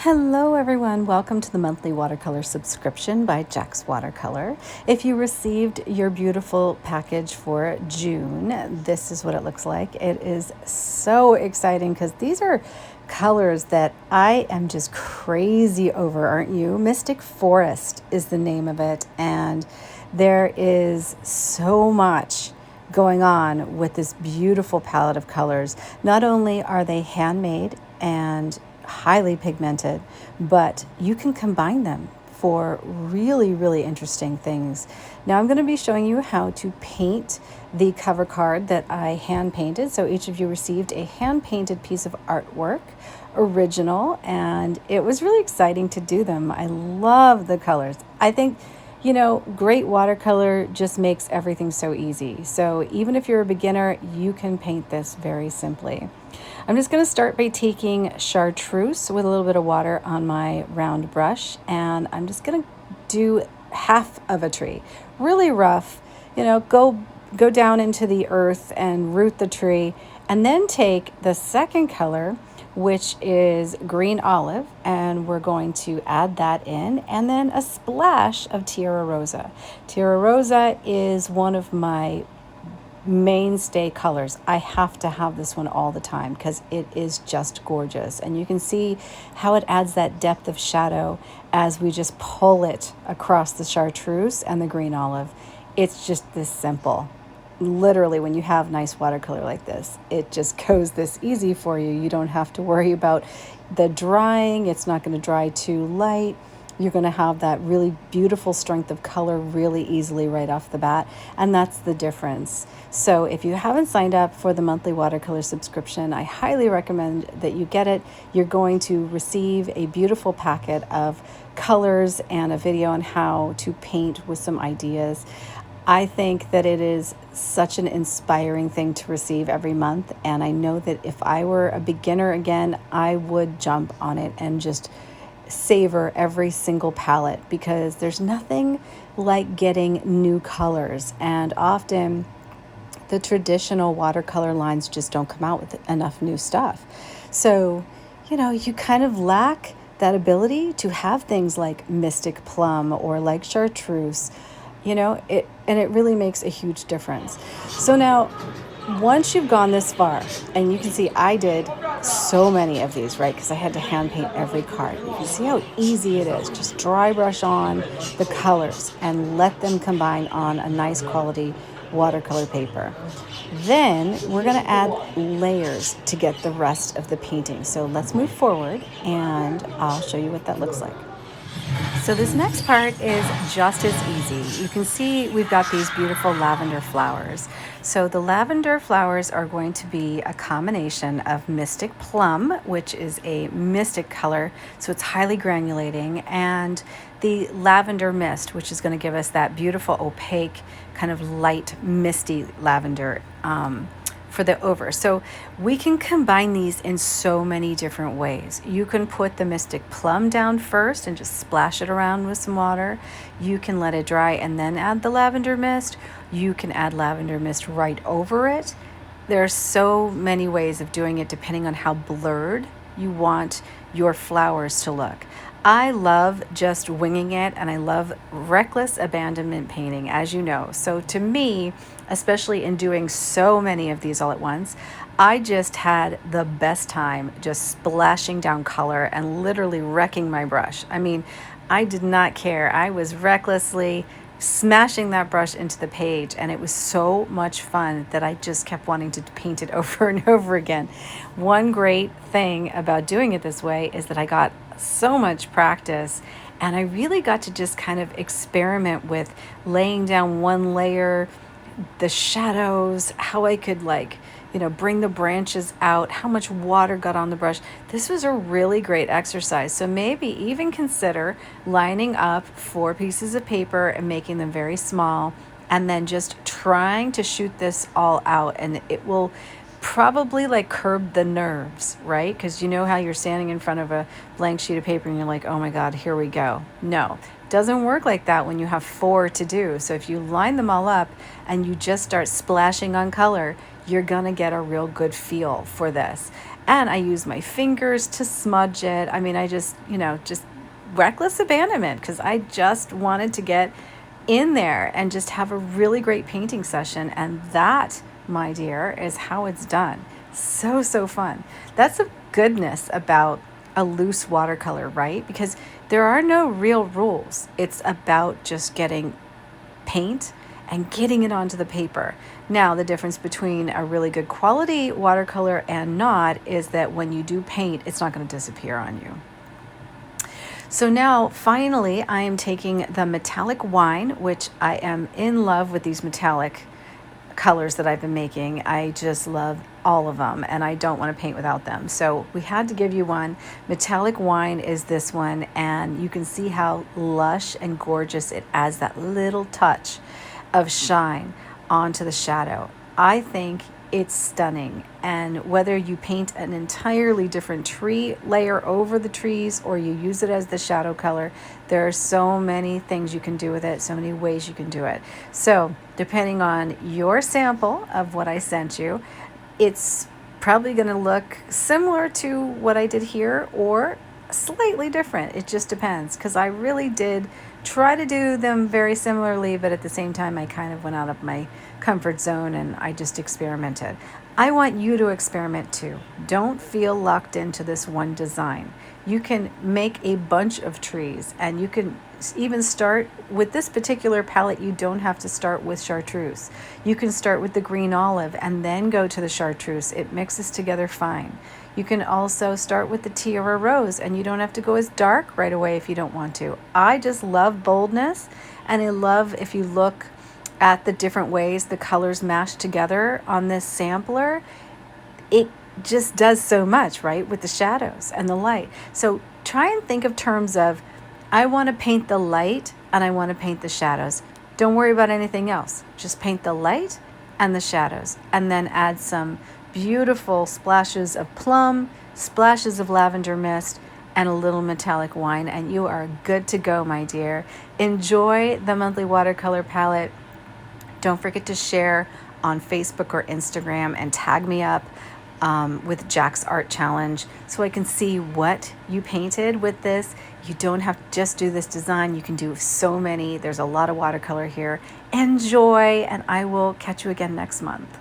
Hello everyone, welcome to the monthly watercolor subscription by Jack's Watercolor. If you received your beautiful package for June, this is what it looks like. It is so exciting because these are colors that I am just crazy over, aren't you? Mystic Forest is the name of it, and there is so much going on with this beautiful palette of colors. Not only are they handmade and highly pigmented, but you can combine them for really interesting things. Now I'm going to be showing you how to paint the cover card that I hand painted. So each of you received a hand painted piece of artwork, original, and it was really exciting to do them. I love the colors. I think, you know, great watercolor just makes everything so easy. So even if you're a beginner, you can paint this very simply. I'm just going to start by taking chartreuse with a little bit of water on my round brush, and I'm just going to do half of a tree. Really rough, you know, go down into the earth and root the tree, and then take the second color, which is green olive, and we're going to add that in, and then a splash of Tierra Rosa. Tierra Rosa is one of my mainstay colors. I have to have this one all the time because it is just gorgeous, and you can see how it adds that depth of shadow as we just pull it across the chartreuse and the green olive. It's just this simple. Literally, when you have nice watercolor like this, it just goes this easy for you. You don't have to worry about the drying. It's not going to dry too light. You're going to have that really beautiful strength of color really easily right off the bat, and that's the difference. So if you haven't signed up for the monthly watercolor subscription, I highly recommend that you get it. You're going to receive a beautiful packet of colors and a video on how to paint with some ideas. I think that it is such an inspiring thing to receive every month, and I know that if I were a beginner again, I would jump on it and just savor every single palette, because there's nothing like getting new colors, and often the traditional watercolor lines just don't come out with enough new stuff. So, you know, you kind of lack that ability to have things like Mystic Plum or like chartreuse, you know, it really makes a huge difference. So now, once you've gone this far, and you can see I did so many of these, right? Because I had to hand paint every card. You can see how easy it is. Just dry brush on the colors and let them combine on a nice quality watercolor paper. Then we're going to add layers to get the rest of the painting. So let's move forward and I'll show you what that looks like. So this next part is just as easy. You can see we've got these beautiful lavender flowers. So the lavender flowers are going to be a combination of Mystic Plum, which is a mystic color, so it's highly granulating, and the lavender mist, which is going to give us that beautiful opaque kind of light misty lavender for the over. So we can combine these in so many different ways. You can put the Mystic Plum down first and just splash it around with some water. You can let it dry and then add the lavender mist. You can add lavender mist right over it. There are so many ways of doing it depending on how blurred you want your flowers to look. I love just winging it, and I love reckless abandonment painting, as you know. So to me, especially in doing so many of these all at once, I just had the best time just splashing down color and literally wrecking my brush. I mean, I did not care. I was recklessly smashing that brush into the page, and it was so much fun that I just kept wanting to paint it over and over again. One great thing about doing it this way is that I got so much practice, and I really got to just kind of experiment with laying down one layer, the shadows, how I could, like, you know, bring the branches out, how much water got on the brush. This was a really great exercise. So maybe even consider lining up 4 pieces of paper and making them very small, and then just trying to shoot this all out, and it will probably like curb the nerves, right? Because you know how you're standing in front of a blank sheet of paper and you're like, oh my God, here we go. No, doesn't work like that when you have 4 to do. So if you line them all up and you just start splashing on color, you're gonna get a real good feel for this. And I use my fingers to smudge it. I mean, I just, just reckless abandonment, because I just wanted to get in there and just have a really great painting session. And that, my dear, is how it's done. So, so fun. That's the goodness about a loose watercolor, right? Because there are no real rules. It's about just getting paint and getting it onto the paper. Now, the difference between a really good quality watercolor and not is that when you do paint, it's not going to disappear on you. So now, finally, I am taking the metallic wine, which I am in love with these metallic colors that I've been making. I just love all of them, and I don't want to paint without them. So we had to give you one. Metallic wine is this one, and you can see how lush and gorgeous it adds that little touch of shine onto the shadow. I think it's stunning, and whether you paint an entirely different tree layer over the trees or you use it as the shadow color, there are so many things you can do with it, so many ways you can do it. So depending on your sample of what I sent you, it's probably going to look similar to what I did here or slightly different. It just depends, because I really did try to do them very similarly, but at the same time I kind of went out of my comfort zone and I just experimented. I want you to experiment too. Don't feel locked into this one design. You can make a bunch of trees, and you can even start with this particular palette. You don't have to start with chartreuse. You can start with the green olive and then go to the chartreuse. It mixes together fine. You can also start with the tiara rose, and you don't have to go as dark right away if you don't want to. I just love boldness, and I love, if you look at the different ways the colors mash together on this sampler, it just does so much, right, with the shadows and the light. So try and think of terms of, I want to paint the light and I want to paint the shadows. Don't worry about anything else. Just paint the light and the shadows, and then add some beautiful splashes of plum, splashes of lavender mist, and a little metallic wine, and you are good to go, my dear. Enjoy the monthly watercolor palette. Don't forget to share on Facebook or Instagram and tag me up with Jack's Art Challenge so I can see what you painted with this. You don't have to just do this design. You can do so many. There's a lot of watercolor here. Enjoy, and I will catch you again next month.